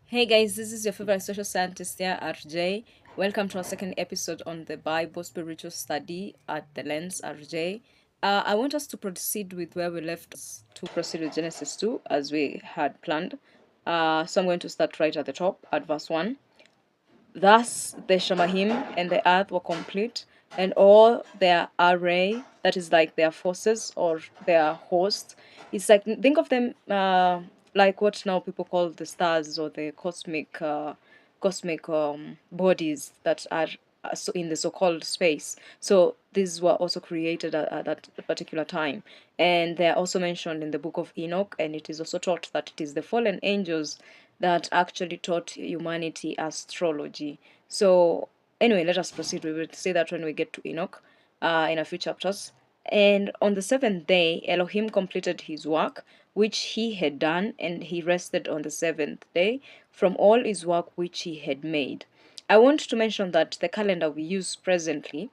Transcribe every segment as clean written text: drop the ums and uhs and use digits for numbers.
Hey guys, this is your favorite social scientist here, RJ. Welcome to our second episode on the Bible spiritual study at the Lens, RJ. I want us to proceed with where we left to proceed with Genesis 2 as we had planned. So I'm going to start right at the top at verse 1. Thus the Shemahim and the earth were complete, and all their array, that is like their forces or their host. It's like, think of them like what now people call the stars or the cosmic bodies that are so in the so-called space. So these were also created at that particular time, and they are also mentioned in the book of Enoch. And it is also taught that it is the fallen angels that actually taught humanity astrology. So anyway, let us proceed. We will see that when we get to Enoch in a few chapters. And on the seventh day, Elohim completed his work which he had done, and he rested on the seventh day from all his work which he had made. I want to mention that the calendar we use presently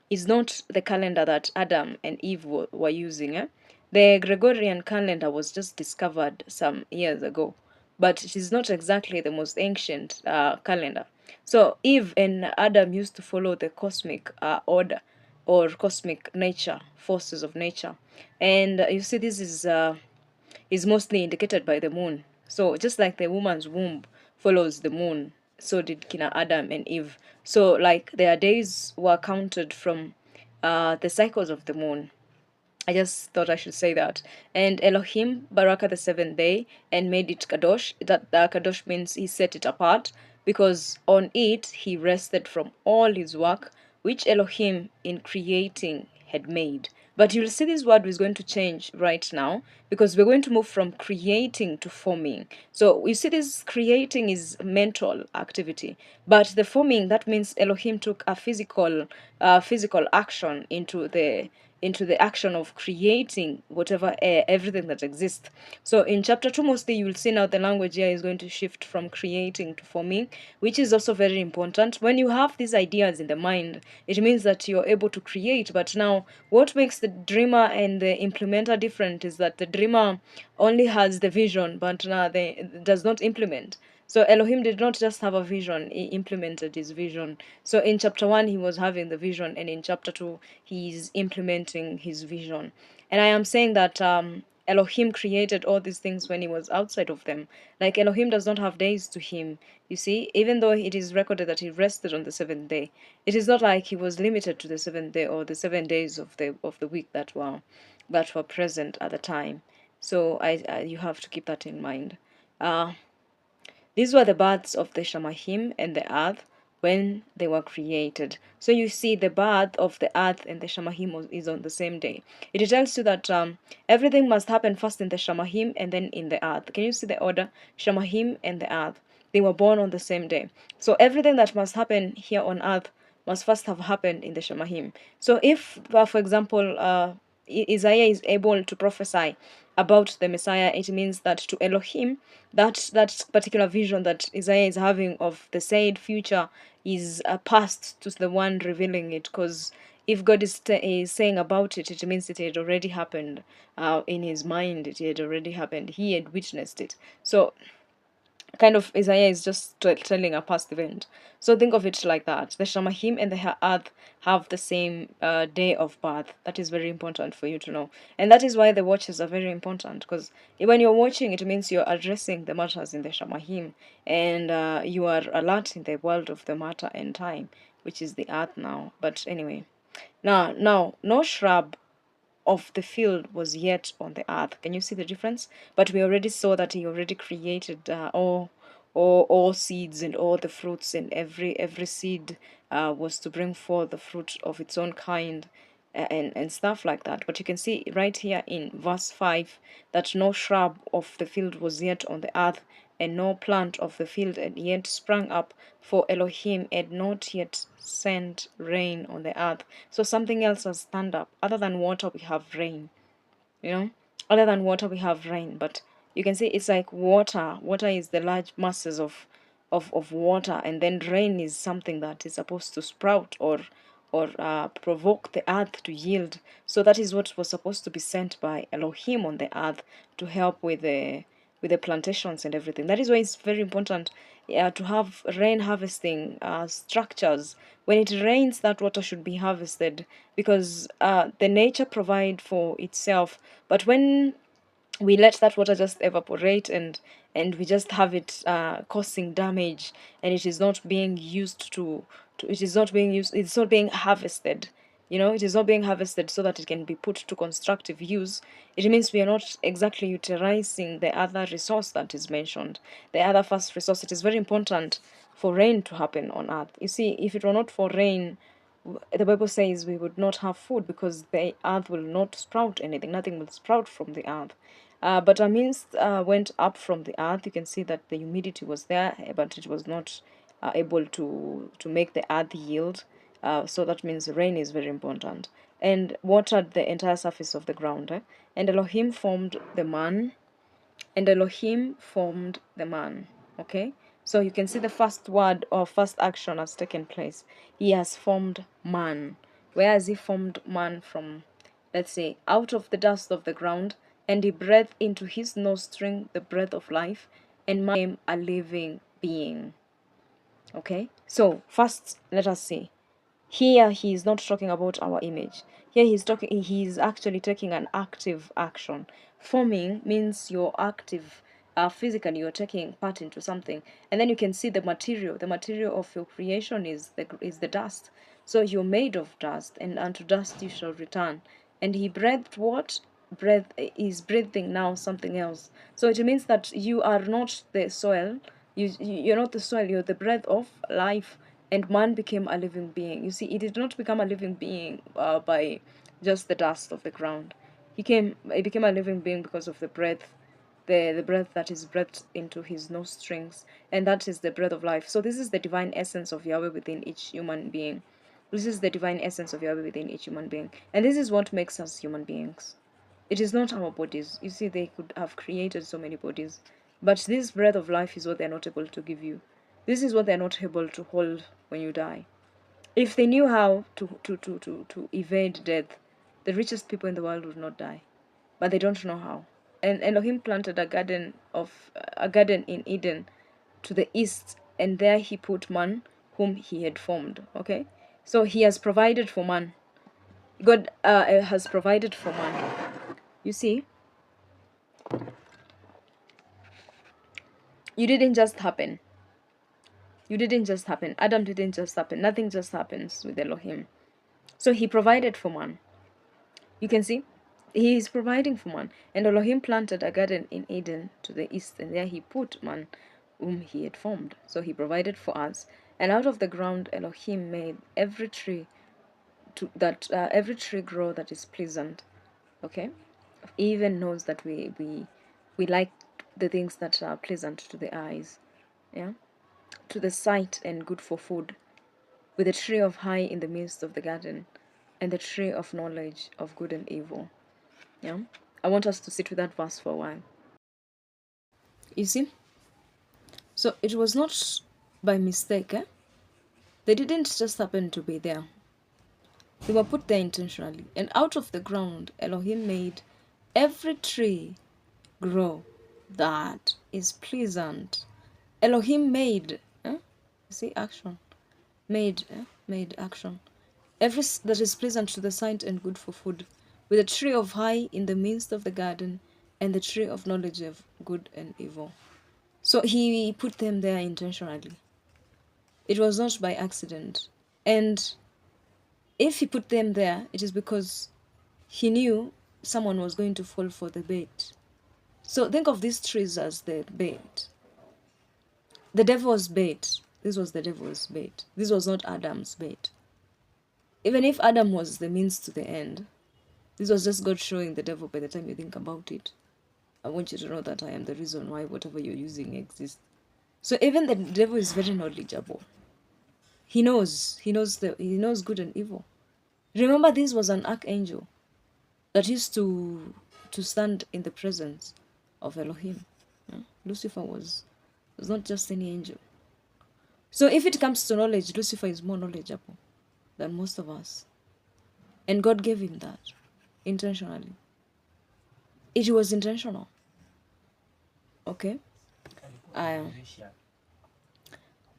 is not the calendar that Adam and Eve were using. The Gregorian calendar was just discovered some years ago, but it is not exactly the most ancient calendar. So Eve and Adam used to follow the cosmic order or cosmic nature, forces of nature. And you see, this is mostly indicated by the moon. So just like the woman's womb follows the moon, so did Kina Adam and Eve. So like their days were counted from the cycles of the moon. I just thought I should say that. And Elohim baraka the seventh day and made it kadosh. That kadosh means he set it apart because on it he rested from all his work which Elohim in creating had made. But you'll see this word is going to change right now because we're going to move from creating to forming. So you see, this creating is mental activity, but the forming, that means Elohim took a physical action into the action of creating whatever everything that exists. So in chapter 2 mostly you will see now the language here is going to shift from creating to forming, which is also very important. When you have these ideas in the mind, it means that you're able to create. But now what makes the dreamer and the implementer different is that the dreamer only has the vision, but now they does not implement. So Elohim did not just have a vision, he implemented his vision. So in chapter 1, he was having the vision, and in chapter 2, he's implementing his vision. And I am saying that Elohim created all these things when he was outside of them. Like Elohim does not have days to him. You see, even though it is recorded that he rested on the seventh day, it is not like he was limited to the seventh day or the 7 days of the week that were present at the time. So I you have to keep that in mind. Uh, these were the births of the Shemahim and the earth when they were created. So you see, the birth of the earth and the Shemahim is on the same day. It tells you that everything must happen first in the Shemahim and then in the earth. Can you see the order? Shemahim and the earth. They were born on the same day. So everything that must happen here on earth must first have happened in the Shemahim. So if, for example, Isaiah is able to prophesy about the Messiah, it means that to Elohim, that particular vision that Isaiah is having of the said future is passed to the one revealing it. Because if God is saying about it, it means it had already happened in his mind. It had already happened. He had witnessed it. So kind of Isaiah is just telling a past event. So think of it like that. The Shemahim and the earth have the same day of birth. That is very important for you to know. And that is why the watches are very important, because when you're watching, it means you're addressing the matters in the Shemahim, and you are alert in the world of the matter and time, which is the earth now. But anyway, now, no shrub of the field was yet on the earth. Can you see the difference? But we already saw that he already created all seeds and all the fruits, and every seed was to bring forth the fruit of its own kind, and stuff like that. But you can see right here in verse 5 that no shrub of the field was yet on the earth, and no plant of the field had yet sprung up, for Elohim had not yet sent rain on the earth. So something else has stand up. Other than water, we have rain. You know, other than water, we have rain. But you can see it's like water. Water is the large masses of water, and then rain is something that is supposed to sprout or provoke the earth to yield. So that is what was supposed to be sent by Elohim on the earth to help with with the plantations and everything. That is why it's very important to have rain harvesting structures. When it rains, that water should be harvested, because the nature provide for itself. But when we let that water just evaporate, and we just have it causing damage, and it is not being used to it is not being used, it's not being harvested, it is not being harvested so that it can be put to constructive use. It means we are not exactly utilizing the other resource that is mentioned, the other first resource. It is very important for rain to happen on earth. You see, if it were not for rain, the Bible says we would not have food, because the earth will not sprout anything. Nothing will sprout from the earth. But a mist went up from the earth. You can see that the humidity was there, but it was not able to make the earth yield. So that means rain is very important. And watered the entire surface of the ground. And Elohim formed the man. And Elohim formed the man. Okay? So you can see the first word or first action has taken place. He has formed man. Where has he formed man from? Let's say, out of the dust of the ground, and he breathed into his nostril the breath of life, and man became a living being. Okay? So, first, let us see. Here he is not talking about our image. Here he's actually taking an active action. Forming means you're active physically, you're taking part into something. And then you can see the material. The material of your creation is the dust. So you're made of dust, and unto dust you shall return. And he breathed what? Breath is breathing now something else. So it means that you are not the soil. You're not the soil, you're the breath of life. And man became a living being. You see, he did not become a living being by just the dust of the ground. He became a living being because of the breath, the breath that is breathed into his nostrils, and that is the breath of life. So this is the divine essence of Yahweh within each human being. This is the divine essence of Yahweh within each human being. And this is what makes us human beings. It is not our bodies. You see, they could have created so many bodies, but this breath of life is what they're not able to give you. This is what they're not able to hold when you die. If they knew how to evade death, the richest people in the world would not die. But they don't know how. And Elohim planted a garden in Eden to the east, and there he put man whom he had formed. Okay? So he has provided for man. God has provided for man. You see, you didn't just happen. You didn't just happen. Adam didn't just happen. Nothing just happens with Elohim. So he provided for man. You can see, he is providing for man. And Elohim planted a garden in Eden to the east, and there he put man whom he had formed. So he provided for us. And out of the ground Elohim made every tree every tree grow that is pleasant. Okay? He even knows that we like the things that are pleasant to the eyes. Yeah? To the sight, and good for food, with a tree of high in the midst of the garden, and the tree of knowledge of good and evil. Yeah, I want us to sit with that verse for a while. You see, so it was not by mistake. They didn't just happen to be there. They were put there intentionally. And out of the ground, Elohim made every tree grow that is pleasant. Elohim made, see, action. Made action. Every that is pleasant to the sight and good for food, with a tree of high in the midst of the garden, and the tree of knowledge of good and evil. So he put them there intentionally. It was not by accident. And if he put them there, it is because he knew someone was going to fall for the bait. So think of these trees as the bait. The devil's bait. This was the devil's bait. This was not Adam's bait. Even if Adam was the means to the end, this was just God showing the devil by the time you think about it. I want you to know that I am the reason why whatever you're using exists. So even the devil is very knowledgeable. He knows good and evil. Remember, this was an archangel that used to stand in the presence of Elohim. Lucifer was not just any angel. So if it comes to knowledge, Lucifer is more knowledgeable than most of us. And God gave him that intentionally. It was intentional. Okay. Uh,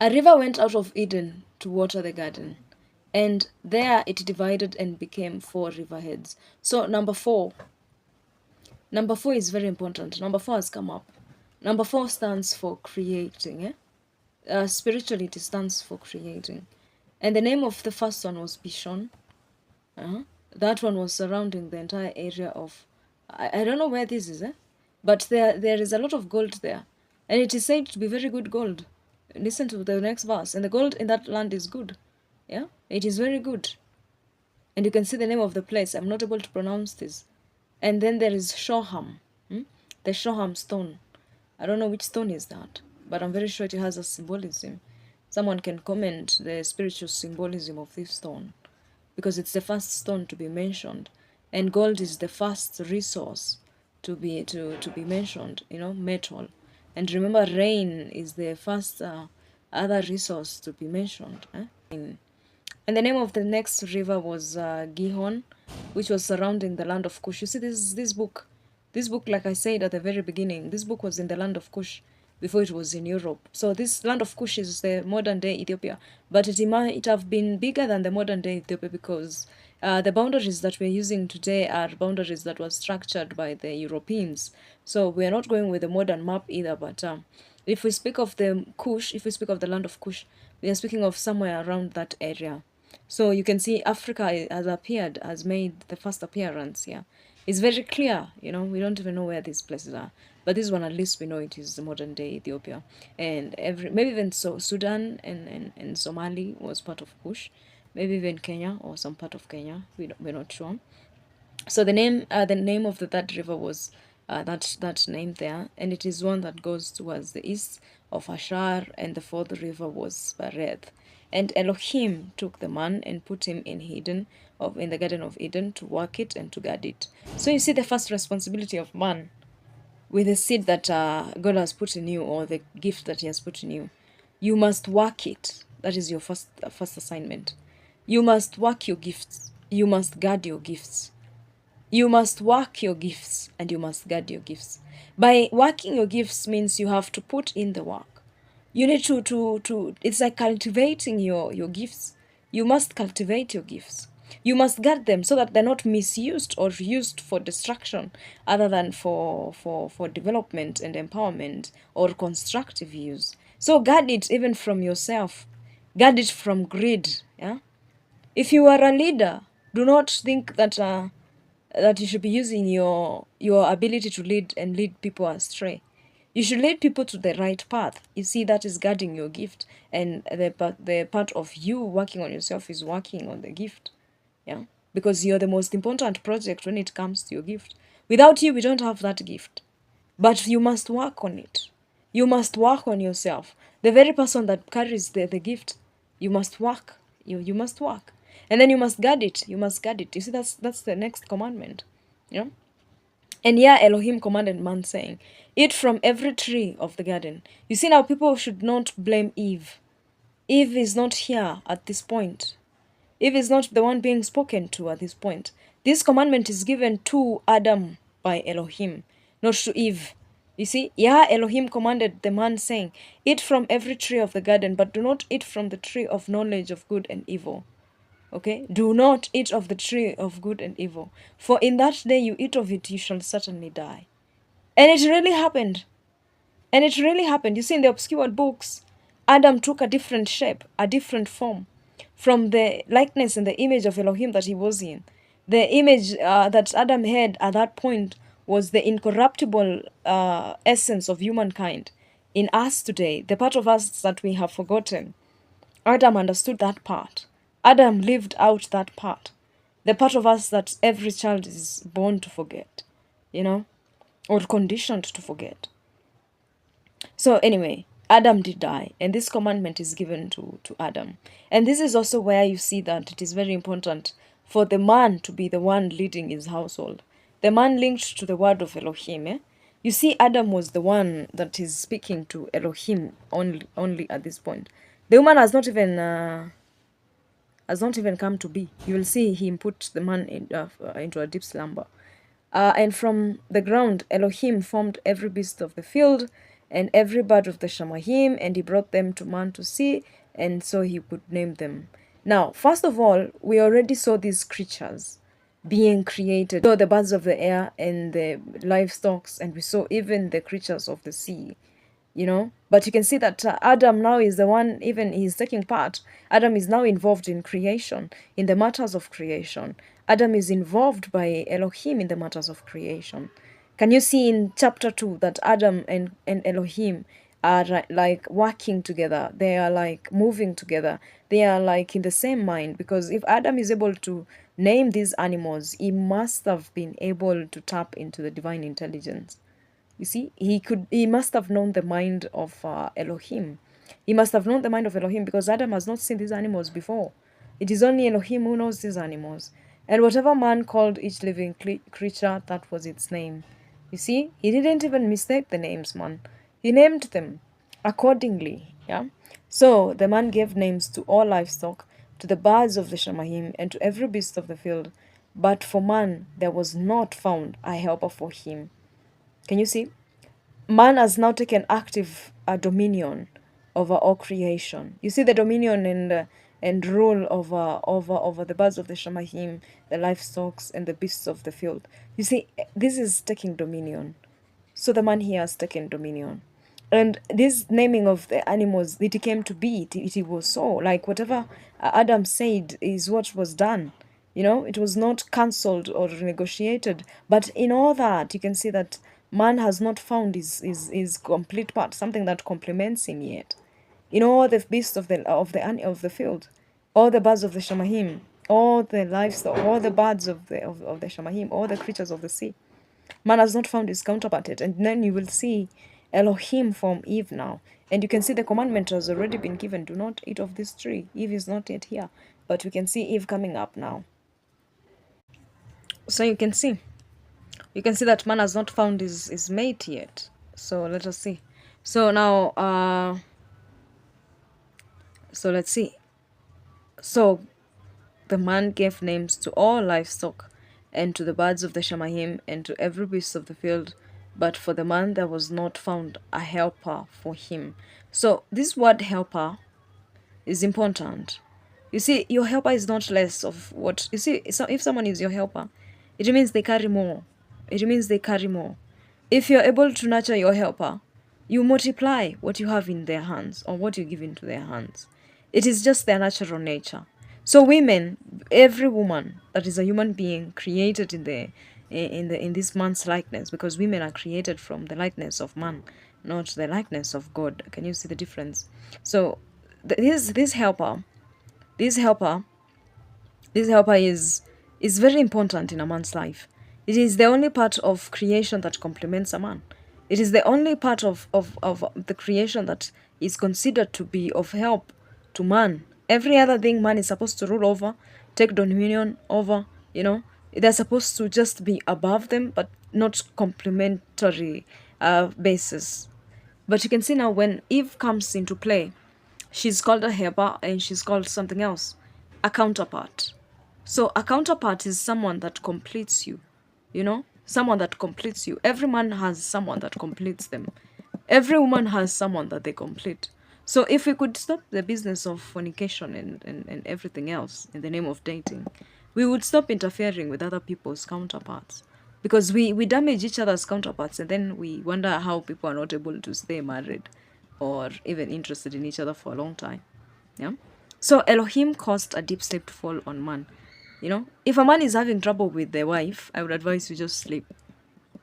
a river went out of Eden to water the garden, and there it divided and became 4 riverheads. So number four is very important. Number four has come up. Number four stands for creating. Spiritually, it stands for creating. And the name of the first one was Bishon. Uh-huh. That one was surrounding the entire area of, I don't know where this is, but there is a lot of gold there. And it is said to be very good gold. Listen to the next verse. And the gold in that land is good. Yeah, it is very good. And you can see the name of the place. I'm not able to pronounce this. And then there is Shoham, the Shoham stone. I don't know which stone is that, but I'm very sure it has a symbolism. Someone can comment the spiritual symbolism of this stone, because it's the first stone to be mentioned, and gold is the first resource to be mentioned. Metal. And remember, rain is the first other resource to be mentioned. And the name of the next river was Gihon, which was surrounding the land of Cush. You see, this book. This book, like I said at the very beginning, this book was in the land of Cush before it was in Europe. So this land of Cush is the modern day Ethiopia, but it might have been bigger than the modern day Ethiopia, because the boundaries that we're using today are boundaries that were structured by the Europeans. So we are not going with the modern map either, but if we speak of the Kush, if we speak of the land of Kush, we are speaking of somewhere around that area. So you can see Africa has made the first appearance here. It's very clear, we don't even know where these places are. But this one, at least we know it is the modern day Ethiopia. And maybe even Sudan and Somali was part of Kush. Maybe even Kenya or some part of Kenya. We're not sure. So the name of the third river was that name there, and it is one that goes towards the east of Ashar, and the fourth river was Bereth. And Elohim took the man and put him in the Garden of Eden to work it and to guard it. So you see the first responsibility of man with the seed that God has put in you, or the gift that He has put in you. You must work it. That is your first assignment. You must work your gifts. You must guard your gifts. You must work your gifts and you must guard your gifts. By working your gifts means you have to put in the work. You need to it's like cultivating your gifts. You must cultivate your gifts. You must guard them so that they're not misused or used for destruction, other than for development and empowerment or constructive use. So guard it even from yourself. Guard it from greed. Yeah. If you are a leader, do not think that you should be using your ability to lead and lead people astray. You should lead people to the right path. You see, that is guarding your gift, and the part of you working on yourself is working on the gift. Yeah, because you're the most important project when it comes to your gift. Without you, we don't have that gift. But you must work on it. You must work on yourself. The very person that carries the gift, you must work. You must work. And then you must guard it. You must guard it. You see, that's the next commandment. Yeah. And yeah, Elohim commanded man, saying, eat from every tree of the garden. You see, now people should not blame Eve. Eve is not here at this point. Eve is not the one being spoken to at this point. This commandment is given to Adam by Elohim, not to Eve. You see, yeah, Elohim commanded the man, saying, eat from every tree of the garden, but do not eat from the tree of knowledge of good and evil. Okay? Do not eat of the tree of good and evil. For in that day you eat of it, you shall certainly die. And it really happened. And it really happened. You see, in the obscured books, Adam took a different shape, a different form from the likeness and the image of Elohim that he was in. The image that Adam had at that point was the incorruptible essence of humankind. In us today, the part of us that we have forgotten, Adam understood that part. Adam lived out that part. The part of us that every child is born to forget, or conditioned to forget. So anyway, Adam did die, and this commandment is given to Adam. And this is also where you see that it is very important for the man to be the one leading his household. The man linked to the word of Elohim. You see, Adam was the one that is speaking to Elohim only at this point. The woman has not even come to be. You will see him put the man into a deep slumber. And from the ground Elohim formed every beast of the field and every bird of the Shamahim, and he brought them to man to see, and so he could name them. Now, first of all, we already saw these creatures being created. So the birds of the air and the livestock, and we saw even the creatures of the sea, But you can see that Adam now is the one, even he's taking part. Adam is now involved in creation, in the matters of creation. Adam is involved by Elohim in the matters of creation. Can you see in chapter 2 that Adam and Elohim are like working together? They are like moving together. They are like in the same mind, because if Adam is able to name these animals, he must have been able to tap into the divine intelligence. You see, he must have known the mind of Elohim. He must have known the mind of Elohim, because Adam has not seen these animals before. It is only Elohim who knows these animals. And whatever man called each living creature, that was its name. You see, he didn't even mistake the names, man. He named them accordingly. Yeah. So the man gave names to all livestock, to the birds of the Shemahim, and to every beast of the field. But for man there was not found a helper for him. Can you see? Man has now taken active dominion over all creation. You see the dominion and rule over the birds of the Shemahim, the livestock, and the beasts of the field. You see, this is taking dominion. So the man here has taken dominion. And this naming of the animals, it came to be, it was so. Like whatever Adam said is what was done. It was not cancelled or negotiated. But in all that, you can see that man has not found his complete part, something that complements him yet. All the beasts of the field, all the birds of the Shemahim, all the livestock, all the birds of the Shemahim, all the creatures of the sea. Man has not found his counterpart yet. And then you will see Elohim form Eve now. And you can see the commandment has already been given. Do not eat of this tree. Eve is not yet here. But we can see Eve coming up now. So you can see that man has not found his mate yet. So let us see. So now, so let's see. So the man gave names to all livestock, and to the birds of the Shemahim, and to every beast of the field. But for the man there was not found a helper for him. So this word helper is important. You see, your helper is not less of what... You see, so if someone is your helper, it means they carry more. It means they carry more. If you're able to nurture your helper, you multiply what you have in their hands, or what you give into their hands. It is just their natural nature. So women, every woman that is a human being created in this man's likeness, because women are created from the likeness of man, not the likeness of God. Can you see the difference? So this helper is very important in a man's life. It is the only part of creation that complements a man. It is the only part of the creation that is considered to be of help to man. Every other thing man is supposed to rule over, take dominion over, they're supposed to just be above them, but not complementary basis. But you can see now when Eve comes into play, she's called a helper and she's called something else, a counterpart. So a counterpart is someone that completes you, someone that completes you. Every man has someone that completes them. Every woman has someone that they complete. So if we could stop the business of fornication and everything else in the name of dating, we would stop interfering with other people's counterparts. Because we damage each other's counterparts, and then we wonder how people are not able to stay married or even interested in each other for a long time. Yeah. So Elohim caused a deep sleep to fall on man. If a man is having trouble with their wife, I would advise you just sleep.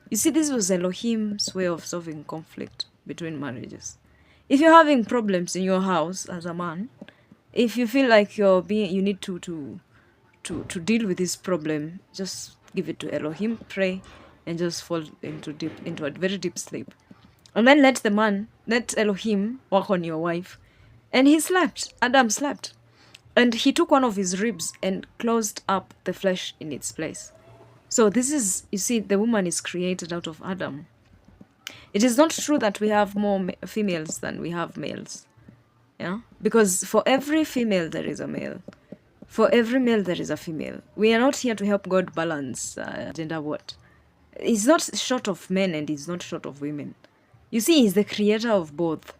You see, this was Elohim's way of solving conflict between marriages. If you're having problems in your house as a man, if you feel like you need to deal with this problem, just give it to Elohim, pray, and just fall into a very deep sleep. And then let Elohim work on your wife. And he slept. Adam slept. And he took one of his ribs and closed up the flesh in its place. So this is, you see, the woman is created out of Adam. It is not true that we have more females than we have males. Yeah? Because for every female there is a male. For every male there is a female. We are not here to help God balance gender what? He's not short of men and he's not short of women. You see, he's the creator of both.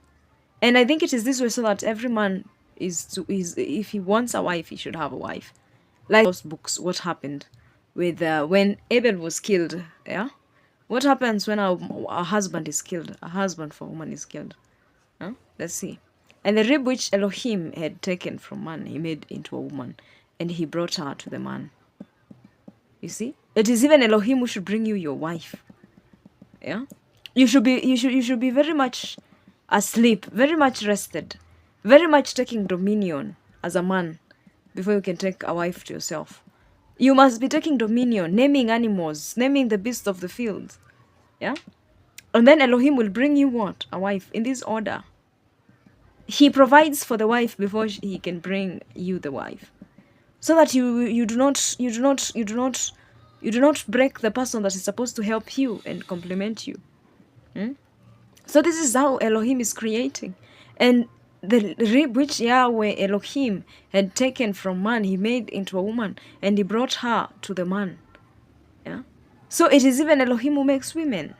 And I think it is this way so that every man is if he wants a wife, he should have a wife. Like those books, what happened with when Abel was killed, yeah? What happens when a husband is killed? A husband for a woman is killed. Huh? Let's see. And the rib which Elohim had taken from man, he made into a woman, and he brought her to the man. You see? It is even Elohim who should bring you your wife. Yeah? You should be very much asleep, very much rested, very much taking dominion as a man before you can take a wife to yourself. You must be taking dominion, naming animals, naming the beasts of the field. Yeah? And then Elohim will bring you what? A wife in this order. He provides for the wife before he can bring you the wife. So that you do not break the person that is supposed to help you and complement you. So this is how Elohim is creating. And the rib which Yahweh Elohim had taken from man, he made into a woman, and he brought her to the man. Yeah. So it is even Elohim who makes women.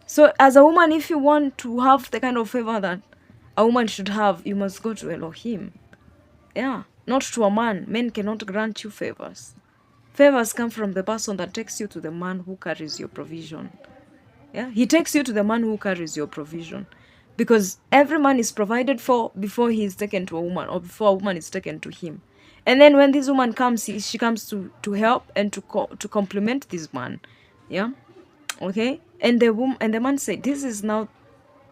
So as a woman, if you want to have the kind of favor that a woman should have, you must go to Elohim. Yeah. Not to a man. Men cannot grant you favors. Favors come from the person that takes you to the man who carries your provision. Yeah, he takes you to the man who carries your provision. Because every man is provided for before he is taken to a woman, or before a woman is taken to him. And then when this woman comes, she comes to help and to complement this man. Yeah, okay. And the man said, "This is now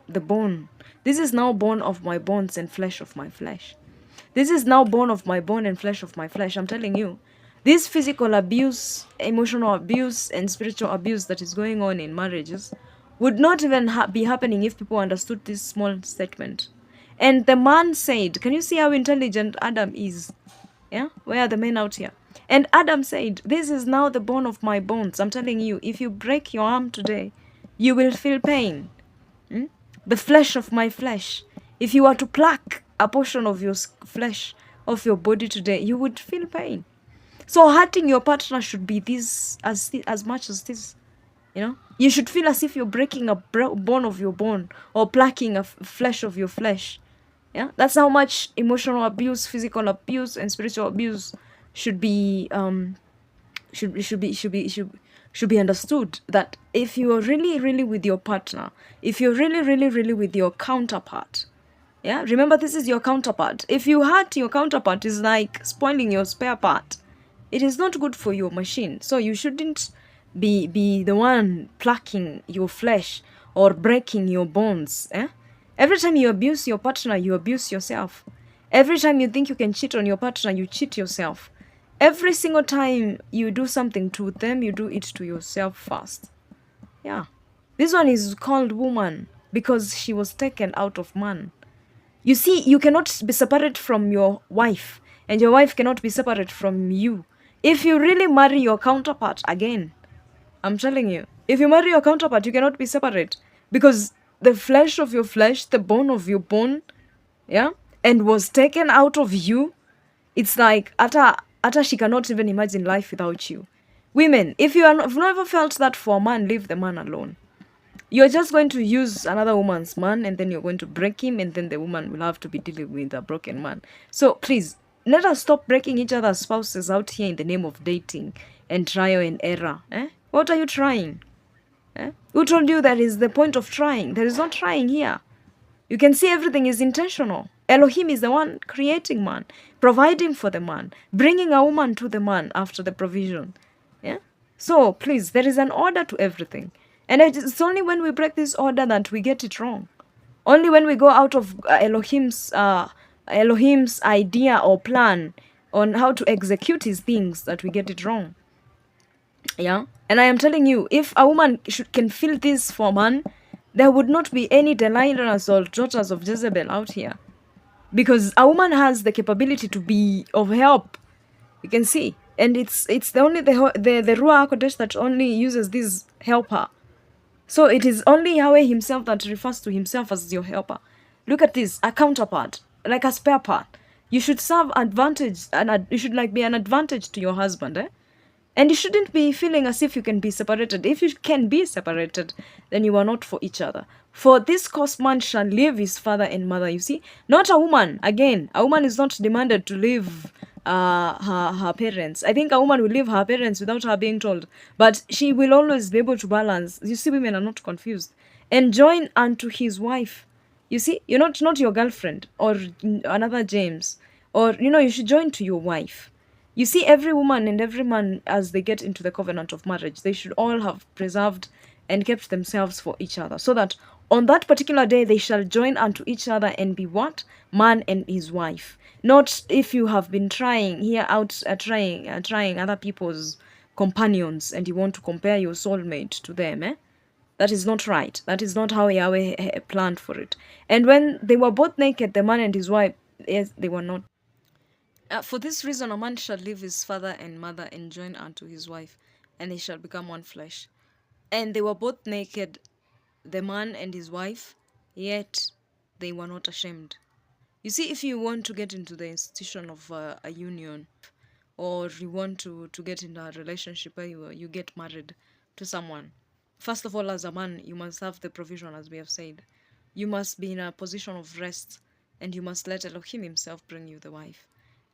the bone. This is now bone of my bones and flesh of my flesh. This is now bone of my bone and flesh of my flesh." I'm telling you, this physical abuse, emotional abuse, and spiritual abuse that is going on in marriages would not even be happening if people understood this small statement. And the man said, can you see how intelligent Adam is? Yeah? Where are the men out here? And Adam said, "This is now the bone of my bones." I'm telling you, if you break your arm today, you will feel pain. The flesh of my flesh. If you were to pluck a portion of your flesh off your body today, you would feel pain. So hurting your partner should be this as much as this. You know, you should feel as if you're breaking a bone of your bone or plucking a flesh of your flesh. Yeah, that's how much emotional abuse, physical abuse, and spiritual abuse should be should be understood. That if you are really with your partner, if you're really with your counterpart, yeah, remember this is your counterpart. If you hurt your counterpart, is like spoiling your spare part. It is not good for your machine. So you shouldn't be the one plucking your flesh or breaking your bones. Every time you abuse your partner, you abuse yourself. Every time you think you can cheat on your partner, you cheat yourself. Every single time you do something to them, you do it to yourself first. Yeah. This one is called woman because she was taken out of man. You see, you cannot be separate from your wife, and your wife cannot be separate from you. If you really marry your counterpart again, I'm telling you, if you marry your counterpart, you cannot be separate. Because the flesh of your flesh, the bone of your bone, yeah, and was taken out of you, it's like, Ata she cannot even imagine life without you. Women, if you've never felt that for a man, leave the man alone. You're just going to use another woman's man, and then you're going to break him, and then the woman will have to be dealing with a broken man. So please, let us stop breaking each other's spouses out here in the name of dating and trial and error. What are you trying? Who told you that is the point of trying? There is no trying here. You can see everything is intentional. Elohim is the one creating man, providing for the man, bringing a woman to the man after the provision. Yeah. So please, there is an order to everything. And it's only when we break this order that we get it wrong. Only when we go out of Elohim's idea or plan on how to execute his things that we get it wrong. Yeah. And I am telling you, if a woman can feel this for a man, there would not be any Delilahs or daughters of Jezebel out here. Because a woman has the capability to be of help. You can see. And it's the only the Ruach HaKodesh that only uses this helper. So it is only Yahweh himself that refers to himself as your helper. Look at this, a counterpart, like a spare part. You should serve advantage, and you should be an advantage to your husband. And you shouldn't be feeling as if you can be separated. If you can be separated, then you are not for each other. For this cause man shall leave his father and mother. You see, not a woman. Again, a woman is not demanded to leave her parents. I think a woman will leave her parents without her being told, but she will always be able to balance. You see, women are not confused. And join unto his wife. You see, you're not your girlfriend or another James, or you should join to your wife. You see, every woman and every man, as they get into the covenant of marriage, they should all have preserved and kept themselves for each other, so that on that particular day they shall join unto each other and be what? Man and his wife. Not if you have been trying here out, trying other people's companions, and you want to compare your soulmate to them, eh? That is not right. That is not how Yahweh planned for it. And when they were both naked, the man and his wife, yes, they were not. For this reason, a man shall leave his father and mother and join unto his wife, and they shall become one flesh. And they were both naked, the man and his wife, yet they were not ashamed. You see, if you want to get into the institution of a union, or you want to get into a relationship where you get married to someone, first of all, as a man, you must have the provision, as we have said. You must be in a position of rest, and you must let Elohim himself bring you the wife.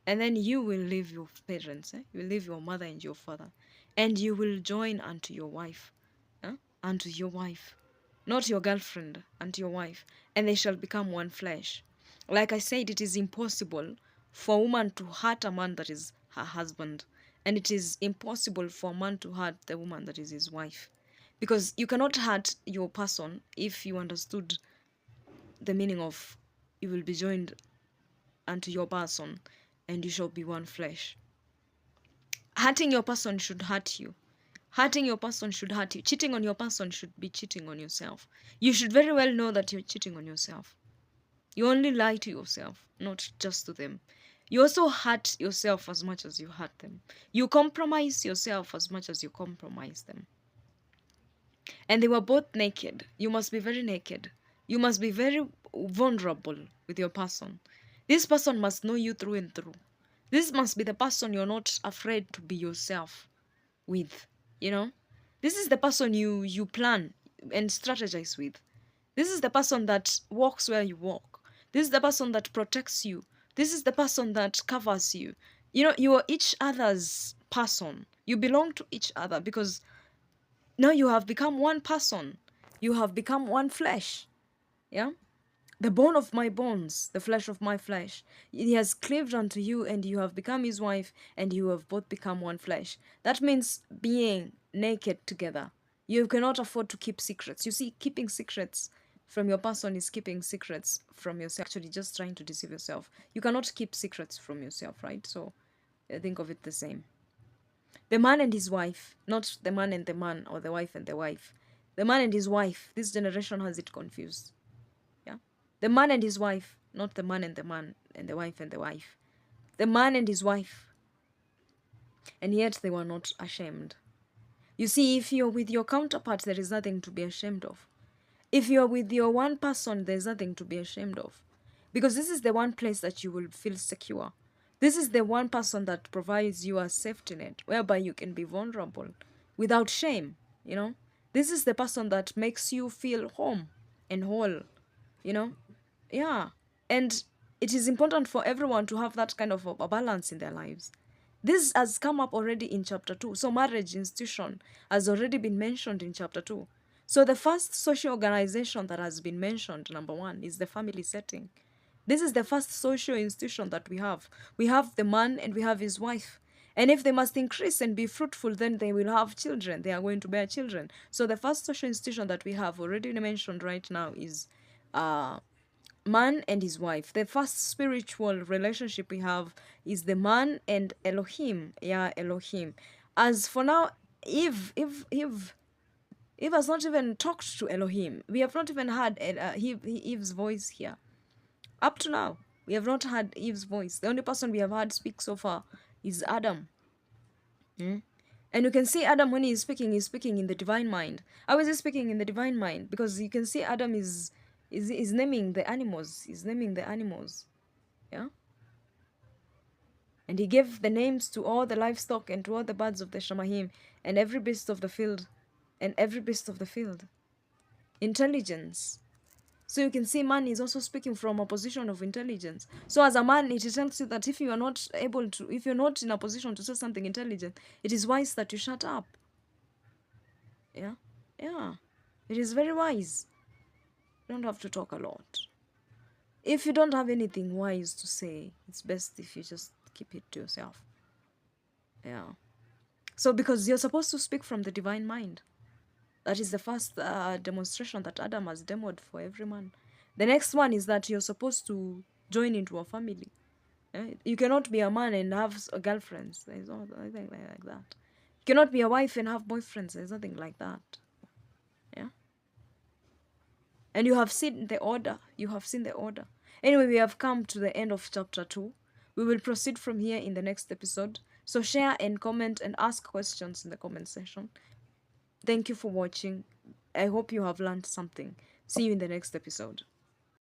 And then you will leave your parents, you will leave your mother and your father, and you will join unto your wife, unto your wife, not your girlfriend, unto your wife, and they shall become one flesh. Like I said, it is impossible for a woman to hurt a man that is her husband, and it is impossible for a man to hurt the woman that is his wife, because you cannot hurt your person if you understood the meaning of you will be joined unto your person and you shall be one flesh. Hurting your person should hurt you. Hurting your person should hurt you. Cheating on your person should be cheating on yourself. You should very well know that you're cheating on yourself. You only lie to yourself, not just to them. You also hurt yourself as much as you hurt them. You compromise yourself as much as you compromise them. And they were both naked. You must be very naked. You must be very vulnerable with your person. This person must know you through and through. This must be the person you're not afraid to be yourself with, This is the person you plan and strategize with. This is the person that walks where you walk. This is the person that protects you. This is the person that covers you. You are each other's person. You belong to each other because now you have become one person. You have become one flesh. Yeah? The bone of my bones, the flesh of my flesh. He has cleaved unto you, and you have become his wife, and you have both become one flesh. That means being naked together. You cannot afford to keep secrets. You see, keeping secrets from your person is keeping secrets from yourself. Actually, just trying to deceive yourself. You cannot keep secrets from yourself, right? So think of it the same. The man and his wife, not the man and the man, or the wife and the wife. The man and his wife. This generation has it confused. Yeah. The man and his wife, not the man and the wife and the wife. The man and his wife. And yet they were not ashamed. You see, if you're with your counterpart, there is nothing to be ashamed of. If you're with your one person, there's nothing to be ashamed of. Because this is the one place that you will feel secure. This is the one person that provides you a safety net, whereby you can be vulnerable without shame, This is the person that makes you feel home and whole, Yeah. And it is important for everyone to have that kind of a balance in their lives. This has come up already in chapter 2. So marriage institution has already been mentioned in chapter 2. So the first social organization that has been mentioned, number 1, is the family setting. This is the first social institution that we have. We have the man and we have his wife. And if they must increase and be fruitful, then they will have children. They are going to bear children. So the first social institution that we have already mentioned right now is man and his wife. The first spiritual relationship we have is the man and Elohim. Yeah, Elohim. As for now, Eve has not even talked to Elohim. We have not even heard Eve's voice here. Up to now, we have not heard Eve's voice. The only person we have heard speak so far is Adam. And you can see Adam, when he's speaking in the divine mind. How is he speaking in the divine mind? Because you can see Adam is naming the animals. He's naming the animals. Yeah. And he gave the names to all the livestock and to all the birds of the Shamahim and every beast of the field and every beast of the field. Intelligence. So you can see man is also speaking from a position of intelligence. So as a man, it tells you that if you are not able to, if you're not in a position to say something intelligent, it is wise that you shut up. Yeah? Yeah. It is very wise. You don't have to talk a lot. If you don't have anything wise to say, it's best if you just keep it to yourself. Yeah. So because you're supposed to speak from the divine mind. That is the first demonstration that Adam has demoed for every man. The next one is that you're supposed to join into a family. You cannot be a man and have girlfriends. There's nothing like that. You cannot be a wife and have boyfriends. There's nothing like that. Yeah. And you have seen the order. You have seen the order. Anyway, we have come to the end of chapter 2. We will proceed from here in the next episode. So share and comment and ask questions in the comment section. Thank you for watching. I hope you have learned something. See you in the next episode.